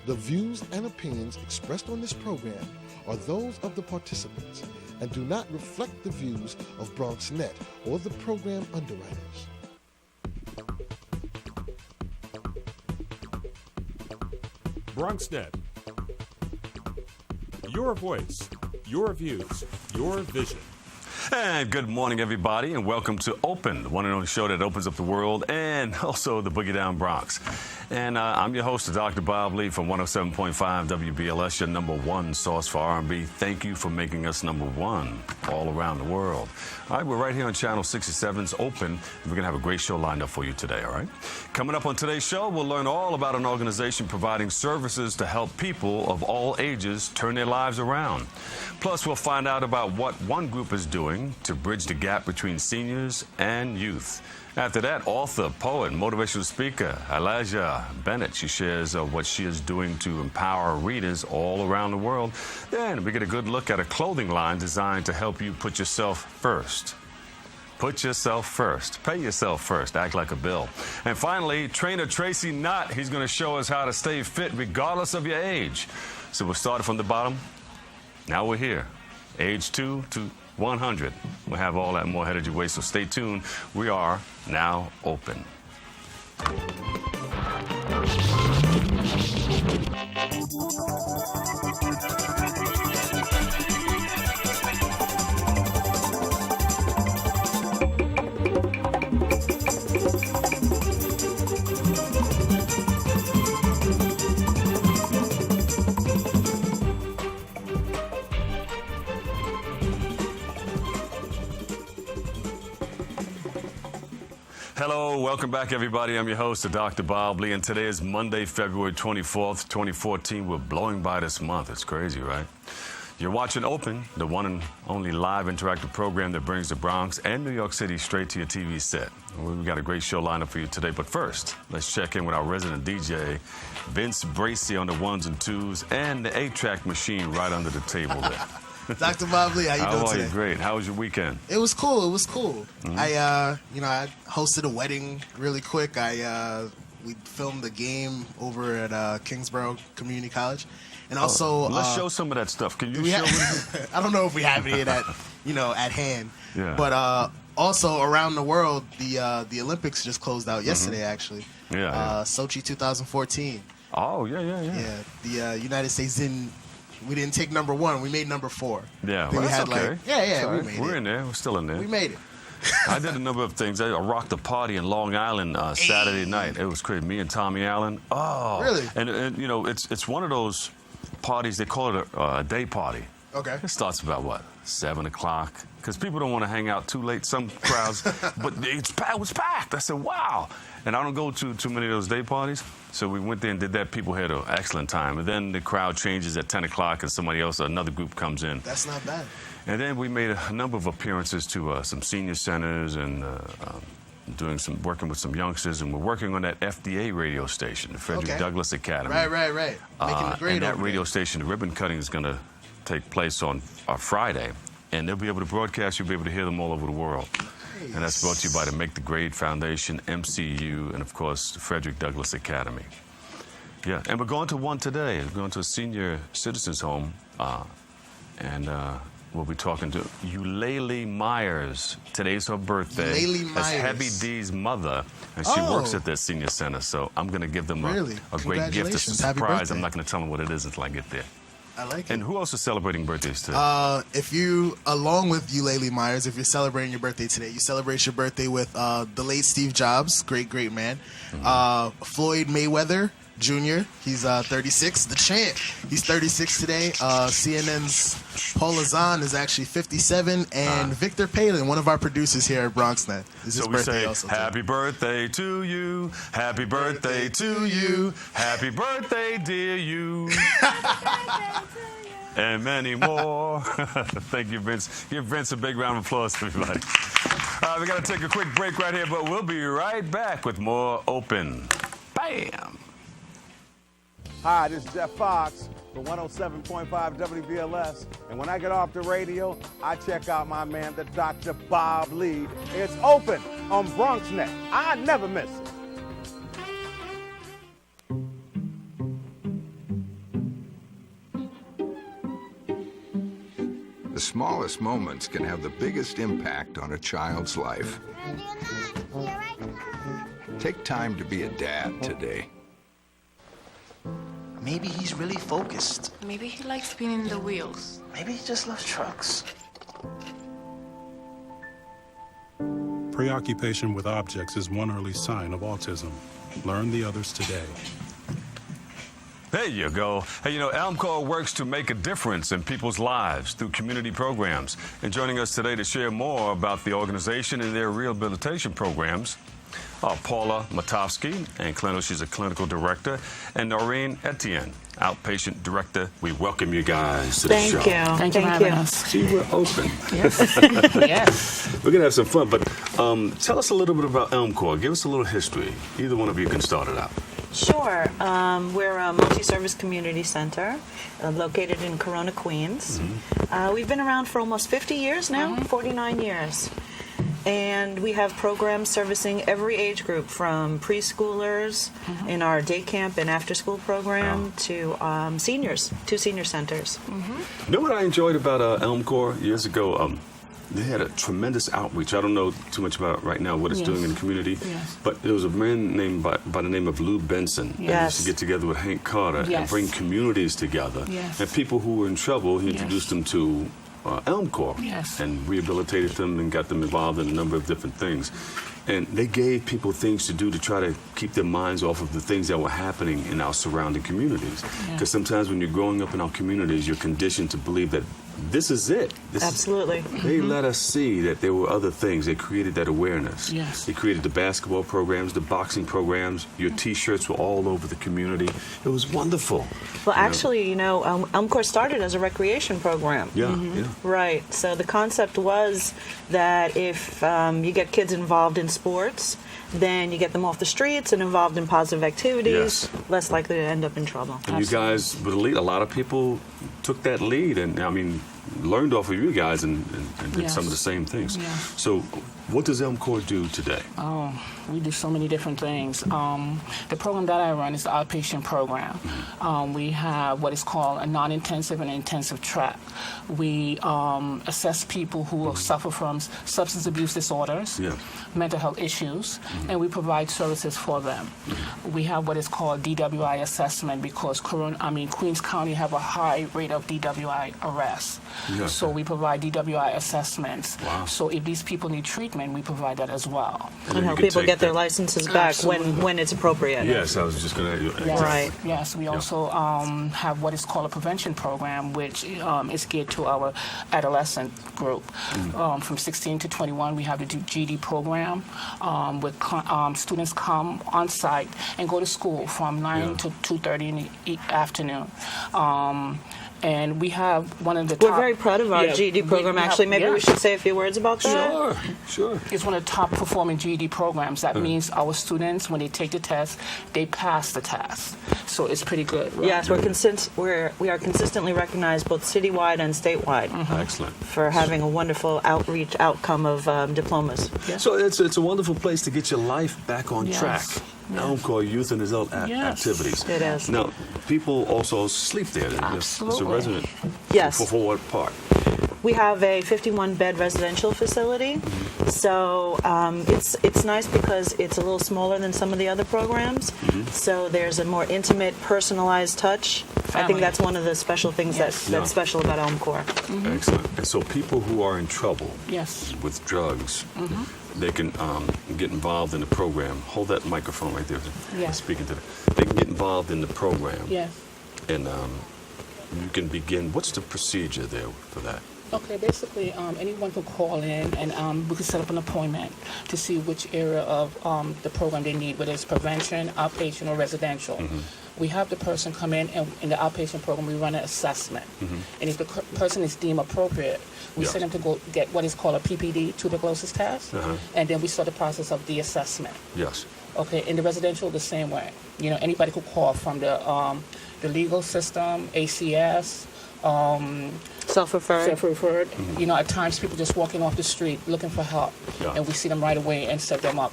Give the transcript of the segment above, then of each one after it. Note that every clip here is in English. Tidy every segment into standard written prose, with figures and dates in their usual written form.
The views and opinions expressed on this program are those of the participants and do not reflect the views of BronxNet or the program underwriters. BronxNet. Your voice, your views, your vision. And good morning, everybody, and welcome to Open, the one and only show that opens up the world and also the Boogie Down Bronx. And I'm your host, Dr. Bob Lee from 107.5 WBLS, your number one source for R&B. Thank you for making us number one all around the world. All right, we're right here on Channel 67's Open. And we're going to have a great show lined up for you today, all right? Coming up on today's show, we'll learn all about an organization providing services to help people of all ages turn their lives around. Plus, we'll find out about what one group is doing to bridge the gap between seniors and youth. After that, author, poet, motivational speaker, Elijah Bennett. She shares what she is doing to empower readers all around the world. Then we get a good look at a clothing line designed to help you put yourself first. Put yourself first. Pay yourself first. Act like a bill. And finally, trainer Tracy Knott. He's going to show us how to stay fit regardless of your age. So we started from the bottom. Now we're here. Age 2 to 100. We'll have all that and more headed your way, so stay tuned. We are now open. Hello, welcome back, everybody. I'm your host, Dr. Bob Lee, and today is Monday, February 24th, 2014. We're blowing by this month. It's crazy, right? You're watching Open, the one and only live interactive program that brings the Bronx and New York City straight to your TV set. We've got a great show lineup for you today, but first, let's check in with our resident DJ, Vince Bracey on the ones and twos, and the 8-track machine right under the table there. Dr. Bob Lee, how you doing today? How are you? Great. How was your weekend? It was cool. It was cool. Mm-hmm. I hosted a wedding really quick. We filmed the game over at Kingsborough Community College, and also let's show some of that stuff. Can you show? I don't know if we have any of that, at hand. Yeah. But also around the world, the Olympics just closed out yesterday. Actually. Yeah. Sochi 2014. Oh yeah. Yeah. The United States We didn't take number 1. We made number 4. Yeah, well, we had okay. We made it. We're in there. We're still in there. We made it. I did a number of things. I rocked a party in Long Island Saturday night. It was crazy. Me and Tommy Allen. Oh, really? And it's one of those parties. They call it a day party. Okay. It starts about 7 o'clock because people don't want to hang out too late. Some crowds, but it was packed. I said, wow. And I don't go to too many of those day parties. So we went there and did that. People had an excellent time. And then the crowd changes at 10 o'clock and another group comes in. That's not bad. And then we made a number of appearances to some senior centers and working with some youngsters. And we're working on that FDA radio station, the Frederick Douglass Academy. Right. Making the grade and that radio station, the ribbon cutting is going to take place on Friday. And they'll be able to broadcast. You'll be able to hear them all over the world. And that's brought to you by the Make the Grade Foundation, MCU, and, of course, the Frederick Douglass Academy. Yeah, and we're going to one today. We're going to a senior citizens home, and we'll be talking to Eulalie Myers. Today's her birthday. Eulalie Myers. That's Heavy D's mother, and she works at that senior center. So I'm going to give them a great gift. It's a surprise. I'm not going to tell them what it is until I get there. I like it. And who else is celebrating birthdays today? If you, along with Eulalie Myers, if you're celebrating your birthday today, you celebrate your birthday with the late Steve Jobs, great man. Mm-hmm. Floyd Mayweather Jr., he's 36, the champ. He's 36 today. CNN's Paul Azan is actually 57, and Victor Palin, one of our producers here at BronxNet, is his birthday also. Happy birthday to you, happy birthday to you, happy birthday, dear you. And many more. Thank you, Vince. Give Vince a big round of applause, everybody. We got to take a quick break right here, but we'll be right back with more Open. Bam! Hi, this is Jeff Fox for 107.5 WBLS. And when I get off the radio, I check out my man, the Dr. Bob Lee. It's Open on BronxNet. I never miss it. smallest moments can have the biggest impact on a child's life. Take time to be a dad today. Maybe he's really focused. Maybe he likes spinning the wheels. Maybe he just loves trucks. Preoccupation with objects is one early sign of autism. Learn the others today. There you go. Hey, you know, Elmcor works to make a difference in people's lives through community programs. And joining us today to share more about the organization and their rehabilitation programs are Paula Matovsky, and she's a clinical director, and Noreen Etienne, outpatient director. We welcome you guys to the show. Thank you for having us. See, we're open. Yes. Yes. We're going to have some fun, but tell us a little bit about Elmcor. Give us a little history. Either one of you can start it out. Sure. We're a multi-service community center located in Corona, Queens. We've been around for almost 50 years now, 49 years. And we have programs servicing every age group, from preschoolers in our day camp and after-school program to seniors, 2 senior centers. You know what I enjoyed about Elmcor years ago? They had a tremendous outreach. I don't know too much about right now what it's doing in the community, but there was a man named by the name of Lou Benson. He used to get together with Hank Carter and bring communities together. And people who were in trouble, he introduced them to Elmcor and rehabilitated them and got them involved in a number of different things. And they gave people things to do to try to keep their minds off of the things that were happening in our surrounding communities. Because sometimes when you're growing up in our communities, you're conditioned to believe that this is it. Absolutely. They let us see that there were other things. They created that awareness. They created the basketball programs, the boxing programs. Your T-shirts were all over the community. It was wonderful. Well, actually, you know, Elmcor started as a recreation program. Right. So the concept was that if you get kids involved in sports, then you get them off the streets and involved in positive activities, less likely to end up in trouble. And you guys were the lead. A lot of people took that lead and, I mean, learned off of you guys and did some of the same things. So what does Elmcor do today? Oh, we do so many different things. The program that I run is the outpatient program. We have what is called a non-intensive and intensive track. We assess people who suffer from substance abuse disorders, mental health issues, and we provide services for them. We have what is called DWI assessment because Queens County have a high rate of DWI arrests. So we provide DWI assessments. So if these people need treatment, we provide that as well. And help people get their licenses back when it's appropriate. Yes, I was just going to... Right. Yes, we also have what is called a prevention program, which is geared to our adolescent group. From 16 to 21, we have the GD program, with students come on site and go to school from 9 to 2:30 in the afternoon. And we have one of the top... We're very proud of our GED program, actually. Maybe we should say a few words about that. Sure. It's one of the top performing GED programs. That means our students, when they take the test, they pass the test. So it's pretty good. Right? Yes, we are consistently recognized both citywide and statewide. Excellent. For having a wonderful outreach outcome of diplomas. So it's a wonderful place to get your life back on track. Elmcor Youth and Adult Activities. It is. Now, people also sleep there. Absolutely. It's a resident. Yes. For what part? We have a 51-bed residential facility, so it's nice because it's a little smaller than some of the other programs. So there's a more intimate, personalized touch. I think that's one of the special things that's special about Elmcor. Excellent. And so people who are in trouble with drugs, they can get involved in the program. Hold that microphone right there. Speaking to them. They can get involved in the program. And you can begin. What's the procedure there for that? Okay, basically, anyone can call in and we can set up an appointment to see which area of the program they need, whether it's prevention, outpatient, or residential. We have the person come in, and in the outpatient program, we run an assessment. And if the person is deemed appropriate, we send them to go get what is called a PPD, tuberculosis test, and then we start the process of the assessment. Okay, in the residential, the same way. You know, anybody could call from the legal system, ACS, self-referred. You know, at times people just walking off the street looking for help, and we see them right away and set them up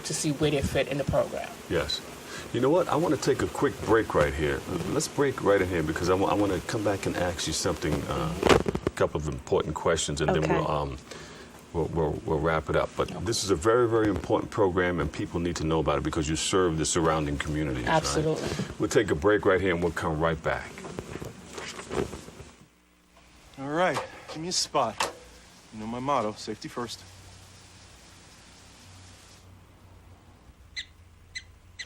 to see where they fit in the program. You know what? I want to take a quick break right here. Let's break right in here because I want to come back and ask you something couple of important questions, and then Okay. we'll wrap it up. But this is a very, very important program, and people need to know about it because you serve the surrounding communities. Absolutely. Right? We'll take a break right here, and we'll come right back. All right, give me a spot. You know my motto, safety first.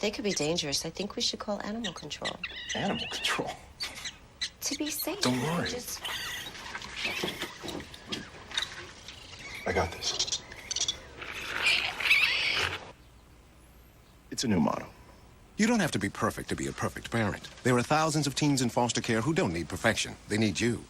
They could be dangerous. I think we should call animal control. Animal control? To be safe. Don't worry. Just... I got this. It's a new motto. You don't have to be perfect to be a perfect parent. There are thousands of teens in foster care who don't need perfection. They need you.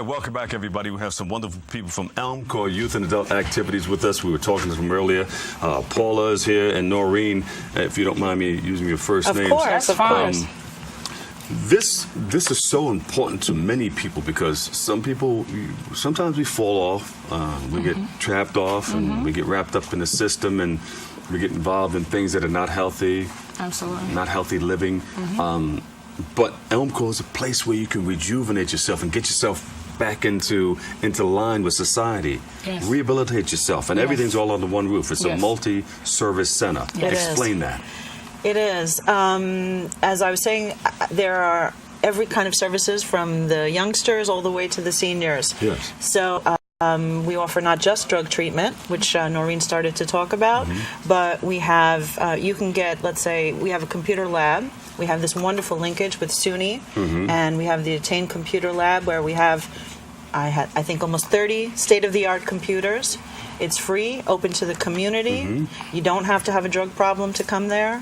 Welcome back, everybody. We have some wonderful people from Elmcor Youth and Adult Activities with us. We were talking to them earlier. Paula is here, and Noreen, if you don't mind me using your first name. Of course, of course. This is so important to many people because some people, sometimes we fall off, we get trapped off, and we get wrapped up in the system, and we get involved in things that are not healthy. Absolutely. Not healthy living. But Elmcor is a place where you can rejuvenate yourself and get yourself back into line with society. Yes. Rehabilitate yourself, and everything's all under one roof. It's a multi-service center. Explain that. It is. As I was saying, there are every kind of services from the youngsters all the way to the seniors. Yes. So we offer not just drug treatment, which Noreen started to talk about, but we have, you can get, let's say, we have a computer lab. We have this wonderful linkage with SUNY, and we have the Attain Computer Lab where we have, I think, almost 30 state-of-the-art computers. It's free, open to the community. You don't have to have a drug problem to come there.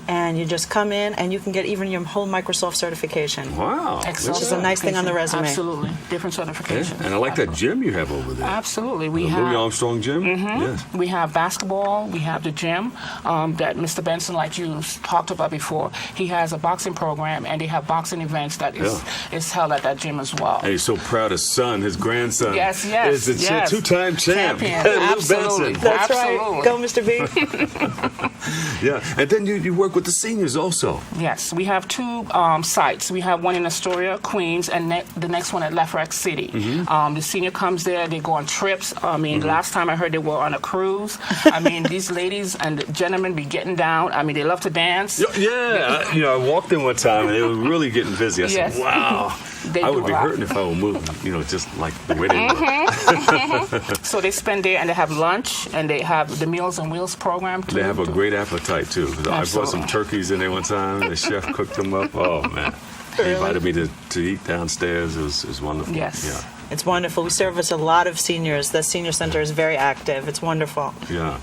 And you just come in, and you can get even your whole Microsoft certification. Wow. Which is a nice thing on the resume. Absolutely. Different certifications. Yeah. And I like that gym you have over there. Absolutely. The Louis Armstrong gym? Yes. We have basketball. We have the gym that Mr. Benson, like you talked about before. He has a boxing program, and they have boxing events that is held at that gym as well. And he's so proud his son, his grandson, is the two-time champion. Absolutely. That's right. Go, Mr. B. Yeah. And then you work with the seniors also. Yes. We have two sites. We have one in Astoria, Queens, and the next one at Lafayette City. The senior comes there. They go on trips. I mean, last time I heard they were on a cruise. I mean, these ladies and gentlemen be getting down. I mean, they love to dance. Yeah. I walked in one time, and they were really getting busy. I said, wow. I would be hurting if I were moving, just like the way they were. So they spend there, and they have lunch, and they have the Meals on Wheels program, too. They have a great appetite, too. I brought some turkeys in there one time, and the chef cooked them up. Oh, man. He invited me to eat downstairs. It was wonderful. Yes. Yeah. It's wonderful. We service a lot of seniors. The senior center is very active. It's wonderful. Yeah.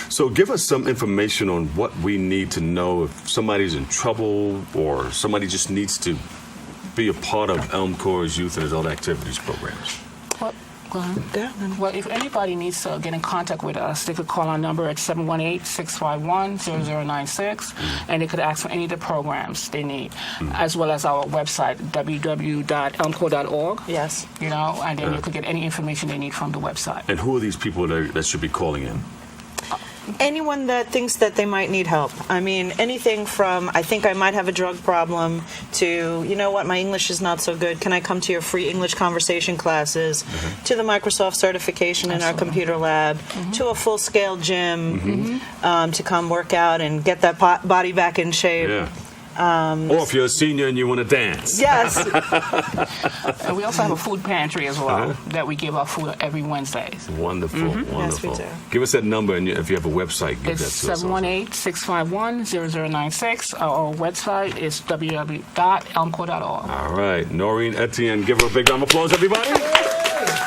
So give us some information on what we need to know if somebody's in trouble or somebody just needs to be a part of Elmcor's Youth and Adult Activities programs. Go ahead. Well, if anybody needs to get in contact with us, they could call our number at 718-651-0096, and they could ask for any of the programs they need, as well as our website, www.elmcor.org. Yes. And then you could get any information they need from the website. And who are these people that should be calling in? anyone that thinks that they might need help. I mean, anything from, I think I might have a drug problem, to, you know what, my English is not so good. Can I come to your free English conversation classes? To the Microsoft certification in our computer lab, to a full-scale gym, to come work out and get that body back in shape. Yeah. Or if you're a senior and you want to dance. Yes. And we also have a food pantry as well that we give out food every Wednesdays. Wonderful, wonderful. Yes, we do. Give us that number, and if you have a website, give It's that to us. 718-651-0096. Our website is www.elmco.org. All right. Noreen Etienne, give her a big round of applause, everybody.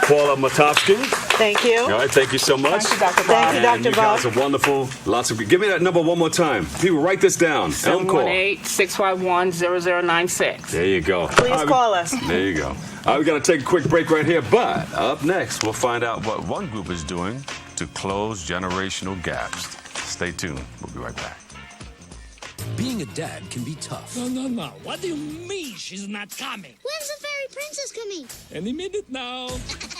Paula Matofsky. Thank you. All right, thank you so much. Thank you, Dr. Bob. Thank you, Dr. You Bob. guys are wonderful. Lots of. Give me that number one more time. People, write this down. Elmco. 718-651-0096. There you go. Please call us. There you go. All right, we're going to take a quick break right here, but up next, we'll find out what one group is doing to close generational gaps. Stay tuned. We'll be right back. Being a dad can be tough. No. What do you mean she's not coming? When's the fairy princess coming? Any minute now.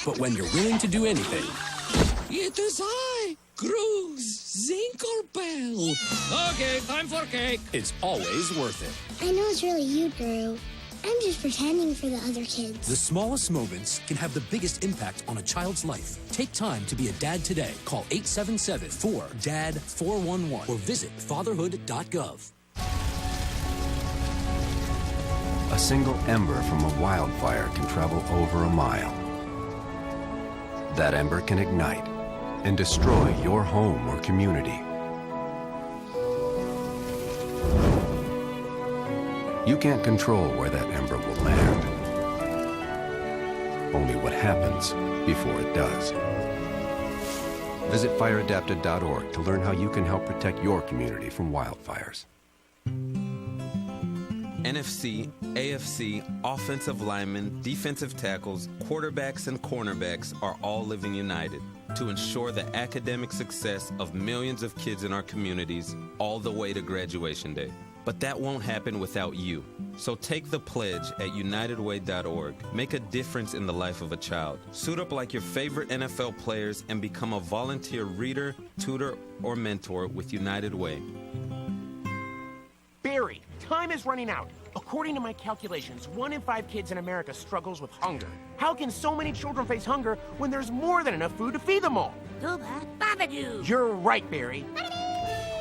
But when you're willing to do anything, It is I, Cruz Zinkerbell. Okay, time for cake. It's always worth it. I know it's really you, Drew. I'm just pretending for the other kids. The smallest moments can have the biggest impact on a child's life. Take time to be a dad today. Call 877-4DAD-411 or visit fatherhood.gov. A single ember from a wildfire can travel over a mile. That ember can ignite and destroy your home or community. You can't control where that ember will land. Only what happens before it does. Visit fireadapted.org to learn how you can help protect your community from wildfires. NFC, AFC, offensive linemen, defensive tackles, quarterbacks, and cornerbacks are all living united to ensure the academic success of millions of kids in our communities all the way to graduation day. But that won't happen without you. So take the pledge at unitedway.org. Make a difference in the life of a child. Suit up like your favorite NFL players and become a volunteer reader, tutor, or mentor with United Way. Barry, time is running out. According to my calculations, 1 in 5 kids in America struggles with hunger. How can so many children face hunger when there's more than enough food to feed them all? You're right, Barry.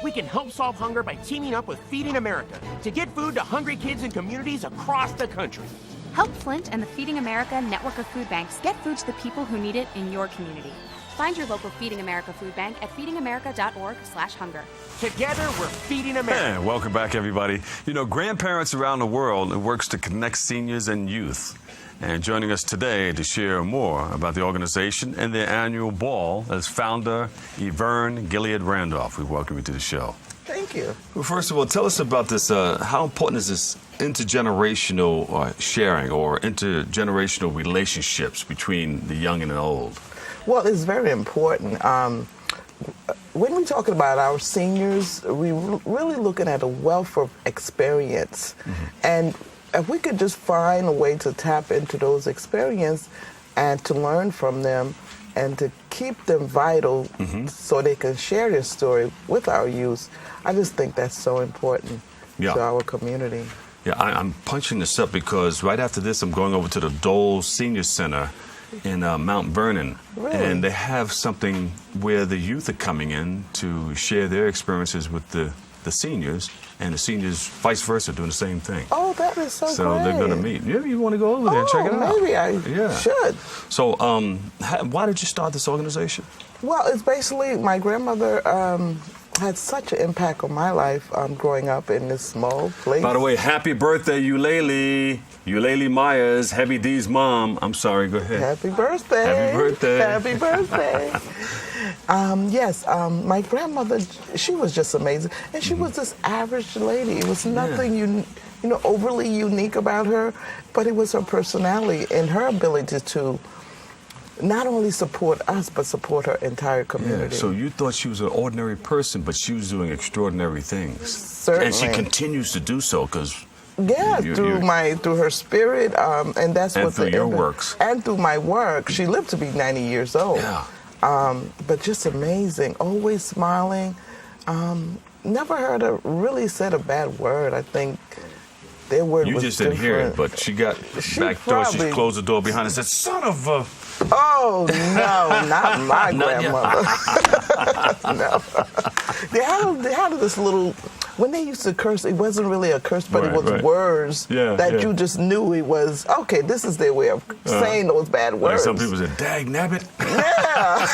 We can help solve hunger by teaming up with Feeding America to get food to hungry kids in communities across the country. Help Flint and the Feeding America network of food banks get food to the people who need it in your community. Find your local Feeding America food bank at feedingamerica.org/hunger. Together, we're Feeding America. And welcome back, everybody. You know, grandparents around the world, it works to connect seniors and youth. And joining us today to share more about the organization and their annual ball is founder Yverne Gilead Randolph. We welcome you to the show. Thank you. Well, first of all, tell us about this. How important is this intergenerational sharing or intergenerational relationships between the young and the old? Well, it's very important. When we're talking about our seniors, we're really looking at a wealth of experience. And if we could just find a way to tap into those experiences and to learn from them and to keep them vital so they can share their story with our youth, I just think that's so important to our community. Yeah, I'm punching this up because right after this, I'm going over to the Dole Senior Center in Mount Vernon. Really? And they have something where the youth are coming in to share their experiences with the seniors, and the seniors, vice versa, doing the same thing. Oh, that is so great. So they're going to meet. Yeah, you want to go over there and check it out. Maybe I should. So why did you start this organization? Well, it's basically my grandmother had such an impact on my life growing up in this small place. By the way, happy birthday, Eulalie. Eulalie Myers, Heavy D's mom. I'm sorry, go ahead. Happy birthday. Happy birthday. Happy birthday. Yes, my grandmother, she was just amazing. And she was this average lady. It was nothing overly unique about her, but it was her personality and her ability to not only support us, but support her entire community. Yeah, so you thought she was an ordinary person, but she was doing extraordinary things. Certainly. And she continues to do so, because... Yeah, through her spirit, and that's and what through your works. And through my work. She lived to be 90 years old. Yeah. but just amazing. Always smiling. Never heard her really said a bad word. I think their word was You just didn't hear it, but she got back door. She closed the door behind her and said, "Son of a..." Oh, no, not my grandmother. No. They had this little... When they used to curse, it wasn't really a curse, but it was words that you just knew it was, okay, this is their way of saying those bad words. Like some people said, "Dag nabbit." Yeah.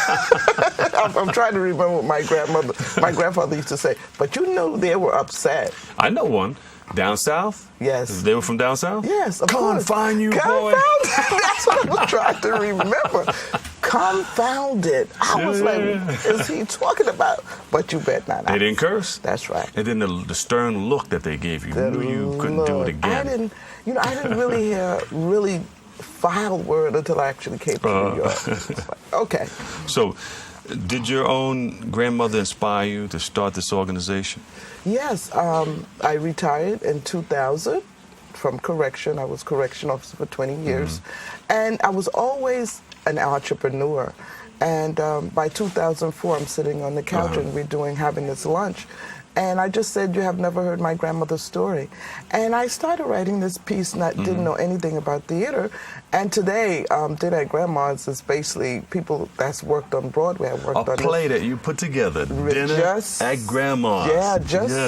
I'm trying to remember what my grandfather used to say. But you know they were upset. I know one. Down south? Yes. They were from down south? Yes, of course. Confine you, boy. That's what I was trying to remember. Confounded. I was like, is he talking about? But you bet not. They didn't curse? That's right. And then the stern look that they gave you. You knew you couldn't do it again. I didn't really hear really foul word until I actually came to New York. Like, okay. So, did your own grandmother inspire you to start this organization? Yes, I retired in 2000 from correction. I was correction officer for 20 years. And I was always an entrepreneur. And by 2004, I'm sitting on the couch and we're having this lunch. And I just said, "You have never heard my grandmother's story." And I started writing this piece, didn't know anything about theater. And today, Dinner at Grandma's is basically people that's worked on Broadway. I worked on play that you put together, Dinner at Grandma's. Yeah,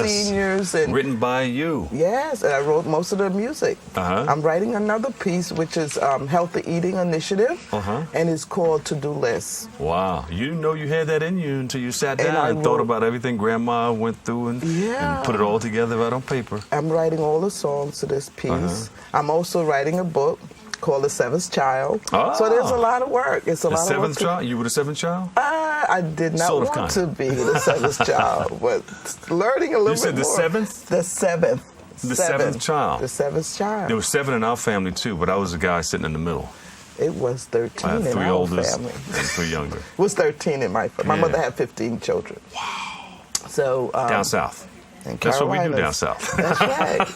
seniors. And written by you. Yes, and I wrote most of the music. I'm writing another piece, which is Healthy Eating Initiative, and it's called To-Do List. Wow. You didn't know you had that in you until you sat down and thought about everything Grandma went through and put it all together right on paper. I'm writing all the songs to this piece. I'm also writing a book called The Seventh Child. So there's a lot of work. It's a lot of work. The seventh child? You were the seventh child? I did not want to be the seventh child, but learning a little bit more. You said the seventh? The seventh. The seventh child? The seventh child. There were 7 in our family, too, but I was the guy sitting in the middle. It was 13 I had 3 in our oldest family. and 3 younger. It was 13 in my family. My mother had 15 children. Wow. So down south. That's what we do down south. That's right.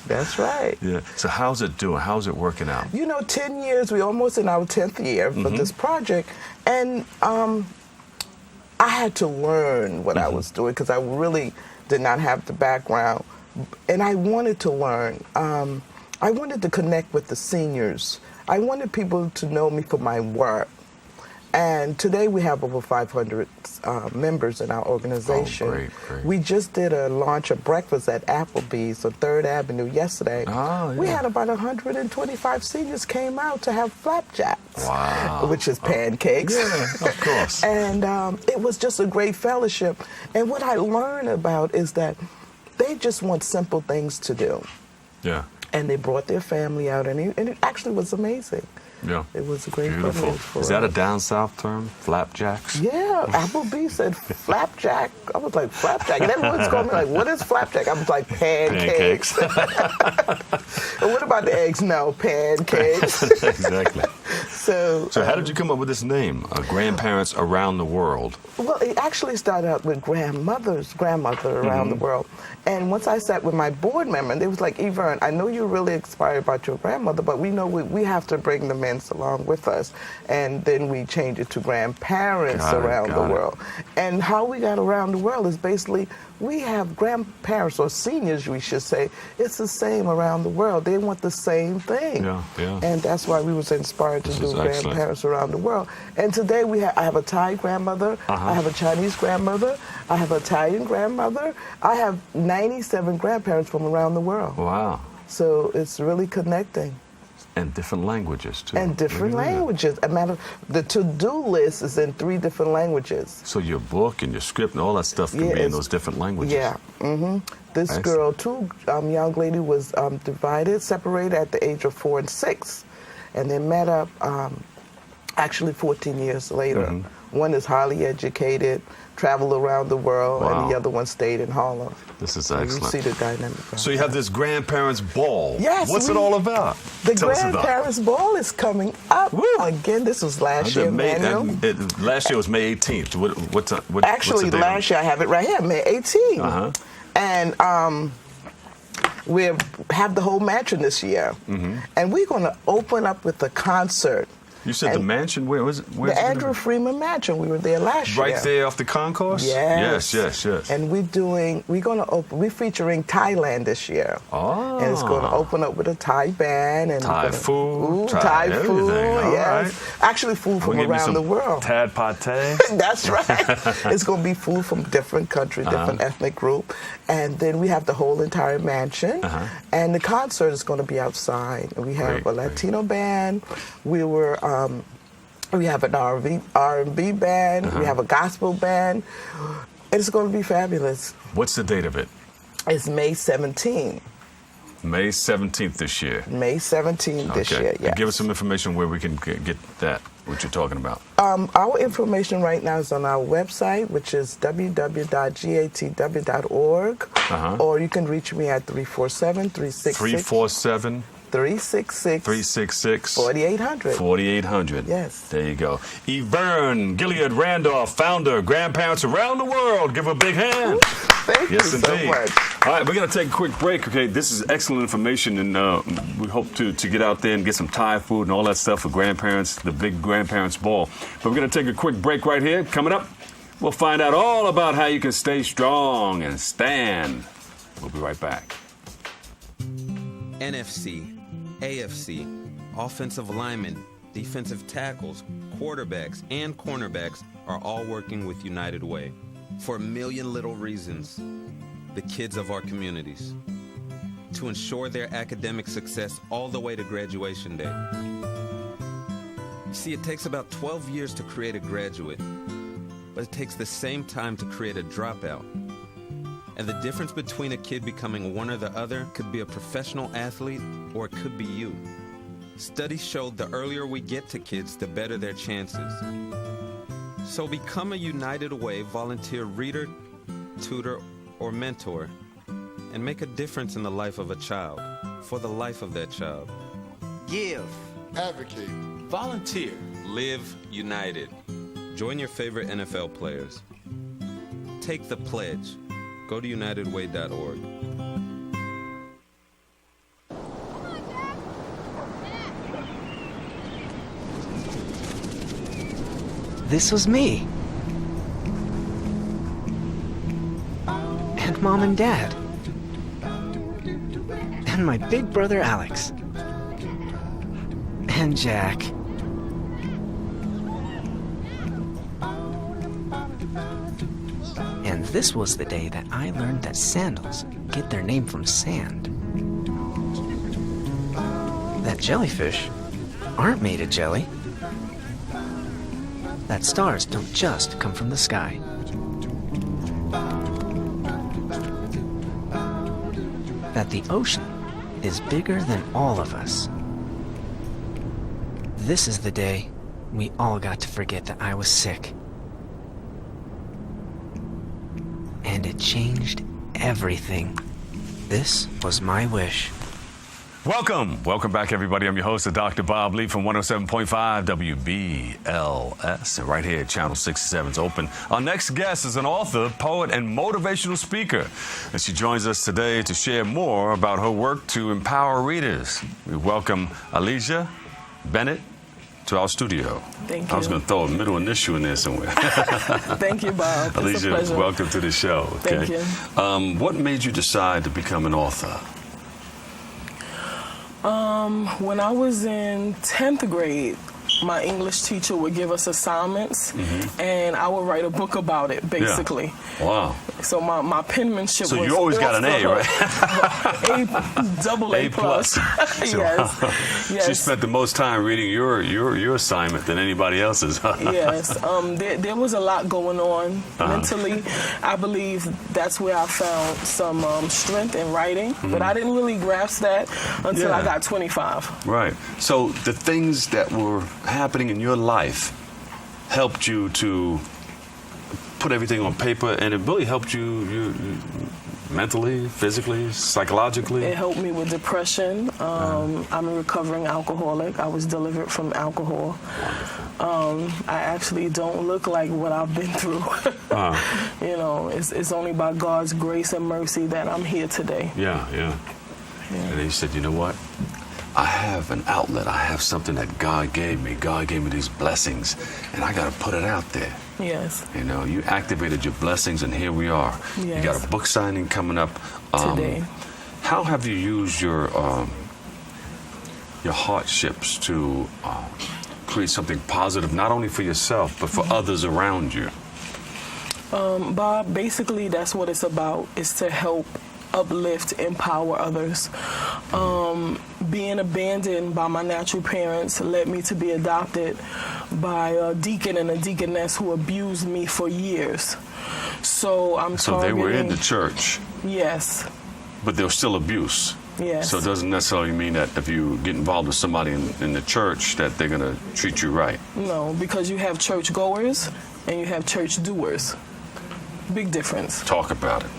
That's right. Yeah. So how's it doing? How's it working out? 10 years. We're almost in our 10th year for this project. And I had to learn what I was doing because I really did not have the background. And I wanted to learn. I wanted to connect with the seniors. I wanted people to know me for my work. And today we have over 500 members in our organization. Oh, great. We just did a launch of breakfast at Applebee's on 3rd Avenue yesterday. We had about 125 seniors came out to have flapjacks, which is pancakes. Yeah, of course. And it was just a great fellowship. And what I learned about is that they just want simple things to do. Yeah. And they brought their family out, and it actually was amazing. Yeah. It was a great Beautiful. for Is that a down south term? Flapjacks? Yeah, Applebee said flapjack. I was like, flapjack. And everyone's calling me like, what is flapjack? I was like, pancakes. And what about the eggs? No, pancakes. Exactly. So how did you come up with this name, Grandparents Around the World? Well, it actually started out with grandmother around the world. And once I sat with my board member, and they was like, Yvonne, I know you're really inspired about your grandmother, but we know we have to bring the men along with us. And then we changed it to grandparents around the world. And how we got around the world is basically we have grandparents, or seniors, we should say. It's the same around the world. They want the same thing. Yeah. And that's why we was inspired to do grandparents around the world. And today I have a Thai grandmother, I have a Chinese grandmother, I have an Italian grandmother, I have 97 grandparents from around the world. Wow. So it's really connecting. And different languages, too. And different languages. The to-do list is in 3 different languages. So your book and your script and all that stuff can be in those different languages. Yeah. This girl, too, young lady, was separated at the age of 4 and 6. And they met up actually 14 years later. One is highly educated, traveled around the world, and the other one stayed in Harlem. This is excellent. You see the dynamic. So you have this Grandparents Ball. Yes. What's it all about? The Grandparents Ball is coming up. Woo. Again, this was last year, last year was May 18th. Actually, last year, I have it right here, May 18th. And we have the whole mansion this year. And we're going to open up with a concert You said the mansion? Where was it? The Andrew Freeman Mansion. We were there last year. Right there off the concourse? Yes. Yes. And we're featuring Thailand this year. Oh. And it's going to open up with a Thai band. And Thai food. Thai everything. food, All yes. right. Actually, food from around the world. Tad pate. That's right. It's going to be food from different countries, different ethnic group. And then we have the whole entire mansion. And the concert is going to be outside. And we have a Latino band. We have an R&B band. We have a gospel band. It's going to be fabulous. What's the date of it? It's May 17th. May 17th this year. May 17th this year, yes. And give us some information where we can get that, what you're talking about. Our information right now is on our website, which is www.gatw.org. Or you can reach me at 347-366. 347 366 4800. 4800. Yes. There you go. Yverne Gilead Randolph, founder, Grandparents Around the World. Give her a big hand. Thank you so much. All right, we're going to take a quick break. Okay, this is excellent information, and we hope to get out there and get some Thai food and all that stuff for grandparents, the big grandparents ball. But we're going to take a quick break right here. Coming up, we'll find out all about how you can stay strong and stand. We'll be right back. NFC, AFC, offensive linemen, defensive tackles, quarterbacks, and cornerbacks are all working with United Way for a million little reasons. The kids of our communities, to ensure their academic success all the way to graduation day. You see, it takes about 12 years to create a graduate, but it takes the same time to create a dropout. And the difference between a kid becoming one or the other could be a professional athlete, or it could be you. Studies show the earlier we get to kids, the better their chances. So become a United Way volunteer reader, tutor, or mentor, and make a difference in the life of a child, for the life of that child. Give. Advocate. Volunteer. Live united. Join your favorite NFL players. Take the pledge. Go to unitedway.org. This was me. And Mom and Dad. And my big brother Alex. And Jack. And this was the day that I learned that sandals get their name from sand. That jellyfish aren't made of jelly. That stars don't just come from the sky. That the ocean is bigger than all of us. This is the day we all got to forget that I was sick. And it changed everything. This was my wish. Welcome back, everybody. I'm your host, Dr. Bob Lee from 107.5 WBLS, and right here at Channel 67's Open. Our next guest is an author, poet, and motivational speaker, and she joins us today to share more about her work to empower readers. We welcome Alijah Bennett to our studio. Thank you. I was going to throw a middle initial in there somewhere. Thank you, Bob. It's a Alijah, pleasure. welcome to the show. Okay? Thank you. What made you decide to become an author? When I was in 10th grade, my English teacher would give us assignments, and I would write a book about it, basically. Yeah. Wow. So my penmanship was... So you always got an A, right? A plus. Yes. She spent the most time reading your assignment than anybody else's. Yes. There was a lot going on mentally. I believe that's where I found some strength in writing, but I didn't really grasp that until I got 25. Right. So the things that were happening in your life helped you to put everything on paper, and it really helped you mentally, physically, psychologically? It helped me with depression. I'm a recovering alcoholic. I was delivered from alcohol. I actually don't look like what I've been through. You know, it's only by God's grace and mercy that I'm here today. Yeah. And then you said, you know what? I have an outlet. I have something that God gave me. God gave me these blessings, and I got to put it out there. Yes. You know, you activated your blessings, and here we are. Yes. You got a book signing coming up today. How have you used your hardships to create something positive, not only for yourself but for others around you? Bob, basically that's what it's about, is to help uplift, empower others. Being abandoned by my natural parents led me to be adopted by a deacon and a deaconess who abused me for years. So they were in the church. Yes. But there was still abuse. Yes. So it doesn't necessarily mean that if you get involved with somebody in the church that they're going to treat you right. No, because you have church goers and you have church doers. Big difference. Talk about it.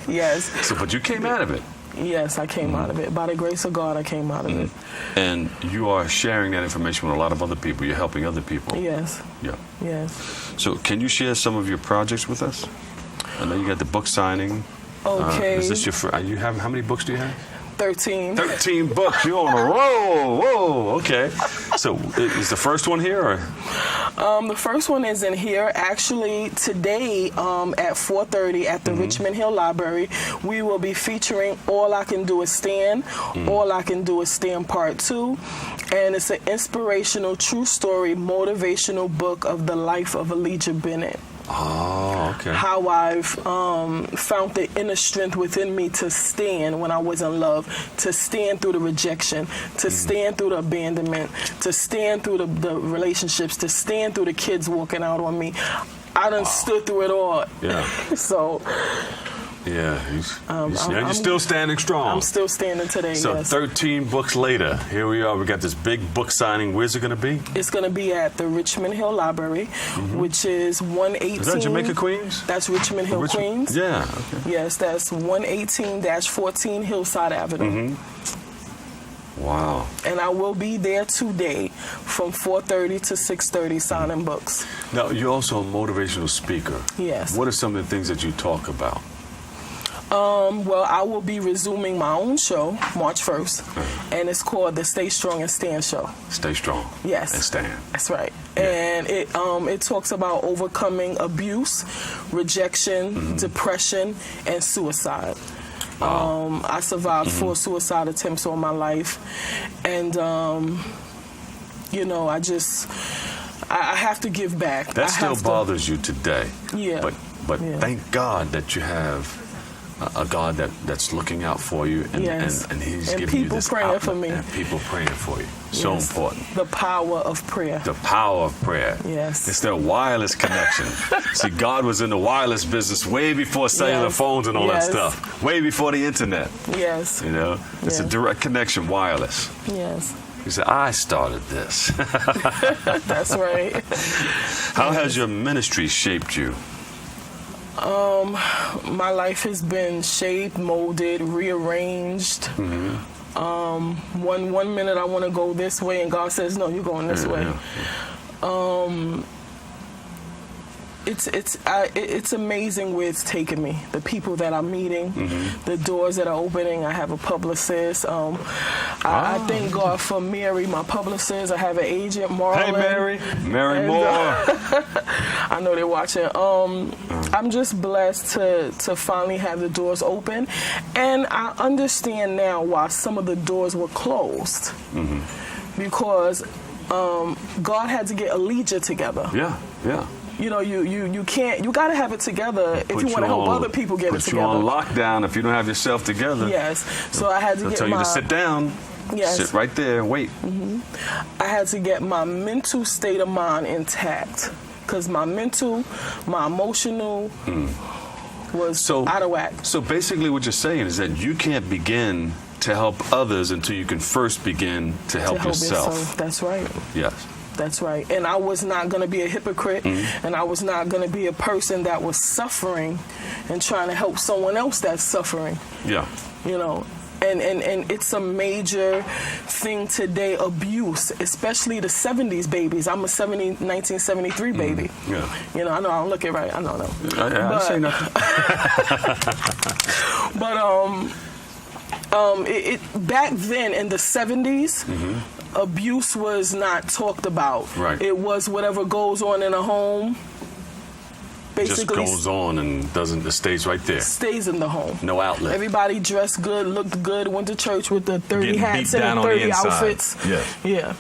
Yes. So, but you came out of it. Yes, I came out of it. By the grace of God, I came out of it. And you are sharing that information with a lot of other people. You're helping other people. Yes. Yeah. Yes. So can you share some of your projects with us? I know you got the book signing. Okay. Is this you have, how many books do you have? 13. 13 books. You're on a roll. Whoa. Okay. So is the first one here? Or? The first one is in here. Actually, today at 4:30 at the Richmond Hill Library, we will be featuring All I Can Do Is Stand. All I Can Do Is Stand Part 2. And it's an inspirational, true story, motivational book of the life of Elijah Bennett. Oh, okay. How I've found the inner strength within me to stand when I was in love, to stand through the rejection, to stand through the abandonment, to stand through the relationships, to stand through the kids walking out on me. I done stood through it all. Yeah. So. Yeah, you're still standing strong. I'm still standing today, so yes. 13 books later, here we are. We got this big book signing. Where's it going to be? It's going to be at the Richmond Hill Library, which is 118. Is that Jamaica, Queens? That's Richmond Hill, Queens. Yeah. Okay. Yes, that's 118-14 Hillside Avenue. Wow. And I will be there today from 4:30 to 6:30 signing books. Now, you're also a motivational speaker. Yes. What are some of the things that you talk about? Well, I will be resuming my own show March 1st, and it's called the Stay Strong and Stand Show. Stay strong. Yes. And stand. That's right. Yeah. And it talks about overcoming abuse, rejection, depression, and suicide. Wow. I survived 4 suicide attempts on my life, and you know, I have to give back. That still bothers you today. Yeah. But thank God that you have a God that's looking out for you, and He's giving you this praying outlet, for me, and people praying for you. So important. The power of prayer. The power of prayer. Yes. It's their wireless connection. See, God was in the wireless business way before cellular phones and all that stuff. Way before the internet. Yes. You know, it's a direct connection, wireless. Yes. He said, I started this. That's right. How has your ministry shaped you? My life has been shaped, molded, rearranged. One minute I want to go this way, and God says, no, you're going this way. It's amazing where it's taken me. The people that I'm meeting, the doors that are opening. I have a publicist. I thank God for Mary, my publicist. I have an agent, Marlon. Hey, Mary Moore. I know they're watching. I'm just blessed to finally have the doors open, and I understand now why some of the doors were closed, because God had to get Elijah together. Yeah. You know, you can't. You got to have it together if you want to help other people get it together. Put you on lockdown if you don't have yourself together. Yes. So I had to get tell you to sit down. Yes. Sit right there and wait. I had to get my mental state of mind intact, because my mental, my emotional was out of whack. So basically what you're saying is that you can't begin to help others until you can first begin to help yourself. That's right. Yes. That's right. And I was not going to be a hypocrite, and I was not going to be a person that was suffering and trying to help someone else that's suffering. Yeah. You know, and it's a major thing today, abuse, especially the 70s babies. I'm a 1973 baby. Yeah. You know, I know I don't look it right. I know. I say nothing. But Back then in the 70s, abuse was not talked about. Right. It was whatever goes on in a home. Basically, just goes on and doesn't. It stays right there. Stays in the home. No outlet. Everybody dressed good, looked good, went to church with the 30 Getting hats beat down and on the 30 inside. outfits. Yeah.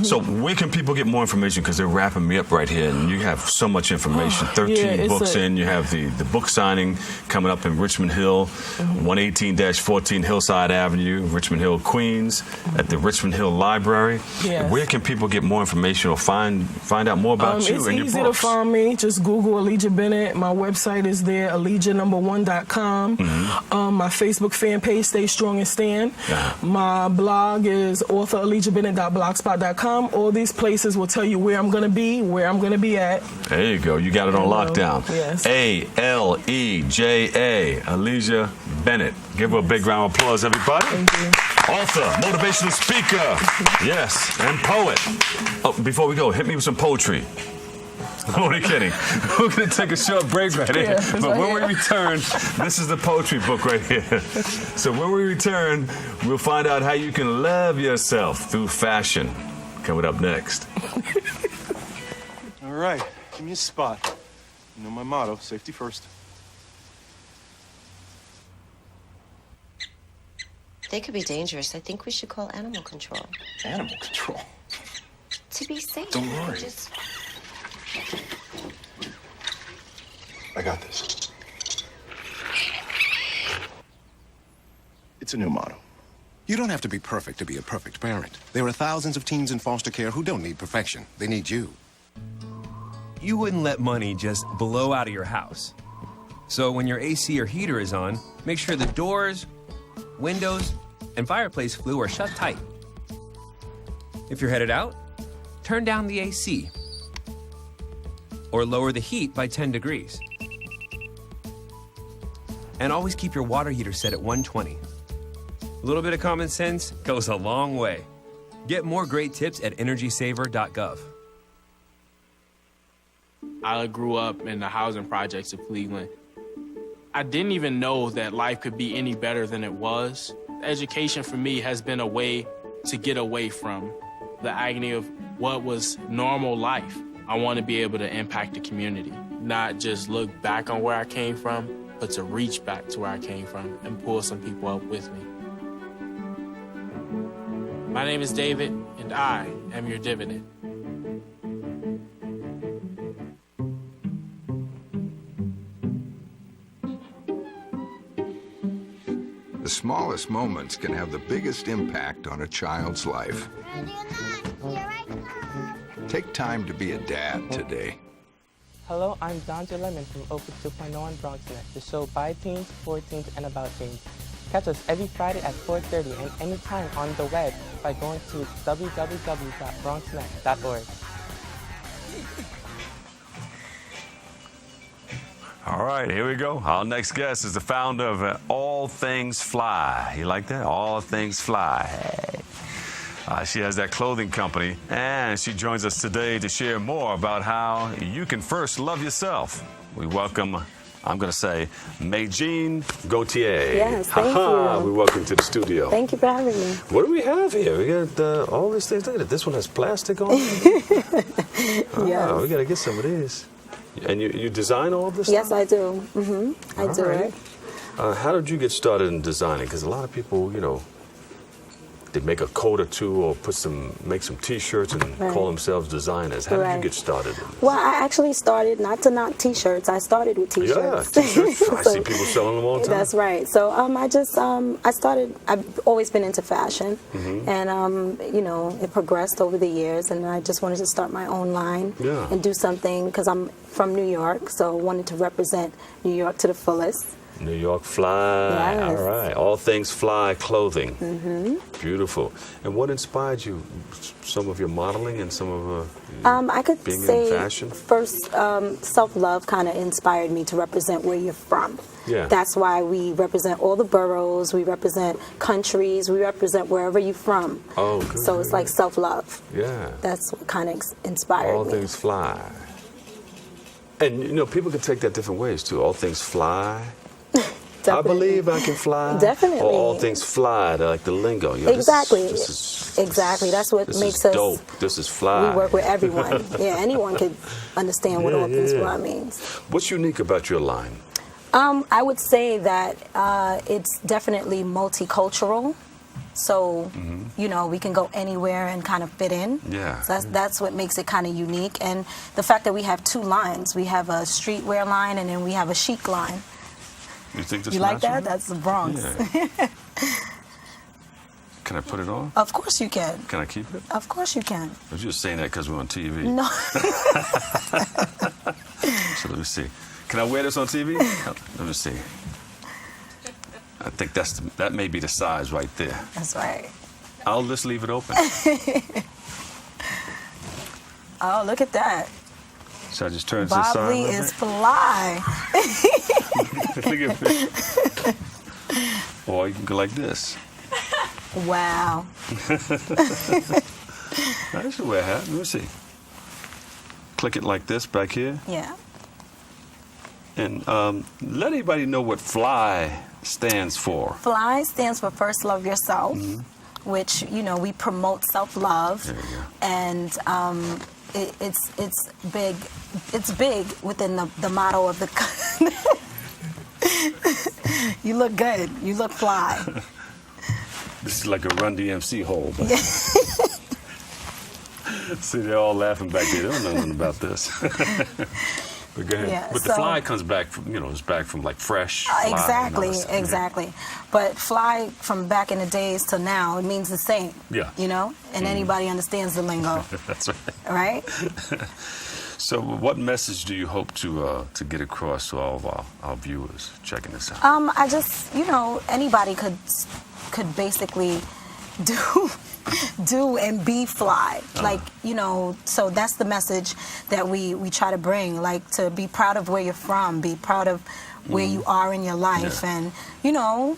So where can people get more information? Because they're wrapping me up right here, and you have so much information. 13 books in. You have the book signing coming up in Richmond Hill, 118-14 Hillside Avenue, Richmond Hill, Queens, at the Richmond Hill Library. Yes. Where can people get more information or find out more about you and your books? It's easy to find me. Just Google Elijah Bennett. My website is there, elijah1.com. My Facebook fan page, Stay Strong and Stand. My blog is author-elijahbennett.blogspot.com. All these places will tell you where I'm going to be, where I'm going to be at. There you go. You got it on lockdown. Yes. A-L-E-J-A, Elijah Bennett. Give her a big round of applause, everybody. Thank you. Author, motivational speaker, yes, and poet. Oh, before we go, hit me with some poetry. I'm only kidding. We're going to take a short break right here. But when we return, this is the poetry book right here. So when we return, we'll find out how you can love yourself through fashion. Coming up next. All right, give me a spot. You know my motto, safety first. They could be dangerous. I think we should call animal control. Animal control? To be safe. Don't worry. Just... I got this. It's a new motto. You don't have to be perfect to be a perfect parent. There are thousands of teens in foster care who don't need perfection. They need you. You wouldn't let money just blow out of your house. So when your AC or heater is on, make sure the doors, windows, and fireplace flue are shut tight. If you're headed out, turn down the AC or lower the heat by 10 degrees. And always keep your water heater set at 120. A little bit of common sense goes a long way. Get more great tips at energysaver.gov. I grew up in the housing projects of Cleveland. I didn't even know that life could be any better than it was. Education for me has been a way to get away from the agony of what was normal life. I want to be able to impact the community, not just look back on where I came from, but to reach back to where I came from and pull some people up with me. My name is David, and I am your dividend. The smallest moments can have the biggest impact on a child's life. Take time to be a dad today. Hello, I'm Donja Lemon from Open 2.0 on BronxNet, the show by teens, for teens, and about teens. Catch us every Friday at 4:30 and anytime on the web by going to www.bronxnet.org. All right, here we go. Our next guest is the founder of All Things Fly. You like that? All Things Fly. Hey. She has that clothing company, and she joins us today to share more about how you can first love yourself. We welcome, I'm going to say, Maygene Gauthier. Yes, thank you. We welcome you to the studio. Thank you for having me. What do we have here? We got all these things. Look at it. This one has plastic on it. Yes. We got to get some of these. And you design all of this Yes, stuff? I do. I do it. How did you get started in designing? Because a lot of people, you know, they make a coat or two or make some T-shirts and call themselves designers. How did you get started in this? Well, I actually started, not to knock T-shirts, I started with T-shirts. Yeah, T-shirts. I see people selling them all the time. That's right. So I've always been into fashion. And, you know, it progressed over the years. And I just wanted to start my own line and do something, because I'm from New York, so I wanted to represent New York to the fullest. New York Fly. Yes. All right. All Things Fly clothing. Beautiful. And what inspired you? Some of your modeling and some of I could being say in fashion? First, self-love kind of inspired me to represent where you're from. Yeah. That's why we represent all the boroughs, we represent countries, we represent wherever you're from. Oh, good. So it's like self-love. Yeah. That's what kind of inspired All me. Things Fly. And, you know, people can take that different ways, too. All Things Fly. I believe I can fly. Definitely. Or all things fly, like the lingo. Yo, Exactly. This exactly. That's what this makes is us. dope. This is fly. We work with everyone. Yeah, anyone could understand what all things fly means. What's unique about your line? I would say that it's definitely multicultural. So, you know, we can go anywhere and kind of fit in. Yeah. So that's what makes it kind of unique. And the fact that we have two lines. We have a streetwear line and then we have a chic line. You think this You like natural? that? That's the Bronx. Yeah. Can I put it on? Of course you can. Can I keep it? Of course you can. I was just saying that because we're on TV. No. So let me see. Can I wear this on TV? Let me see. I think that may be the size right there. That's right. I'll just leave it open. Oh, look at that. So I just turn to the side. Bob Lee is fly. Look at this. Or you can go like this. Wow. I should wear a hat. Let me see. Click it like this back here. Yeah. And let anybody know what FLY stands for. FLY stands for First Love Yourself, which, you know, we promote self-love. There you go. And it's big. It's big within the motto of the. You look good. You look fly. This is like a Run DMC hole. But see, they're all laughing back there. They don't know nothing about this. But go ahead. Yeah, but the fly comes back from, you know, it's back from like fresh. Fly Exactly, and all that exactly. But fly from back in the days to now, it means the same. Yeah. You know, and anybody understands the lingo. That's right. Right? So, what message do you hope to get across to all of our viewers checking this out? I just, you know, anybody could basically do and be fly. Like, you know, so that's the message that we try to bring, like to be proud of where you're from, be proud of where you are in your life, and, you know,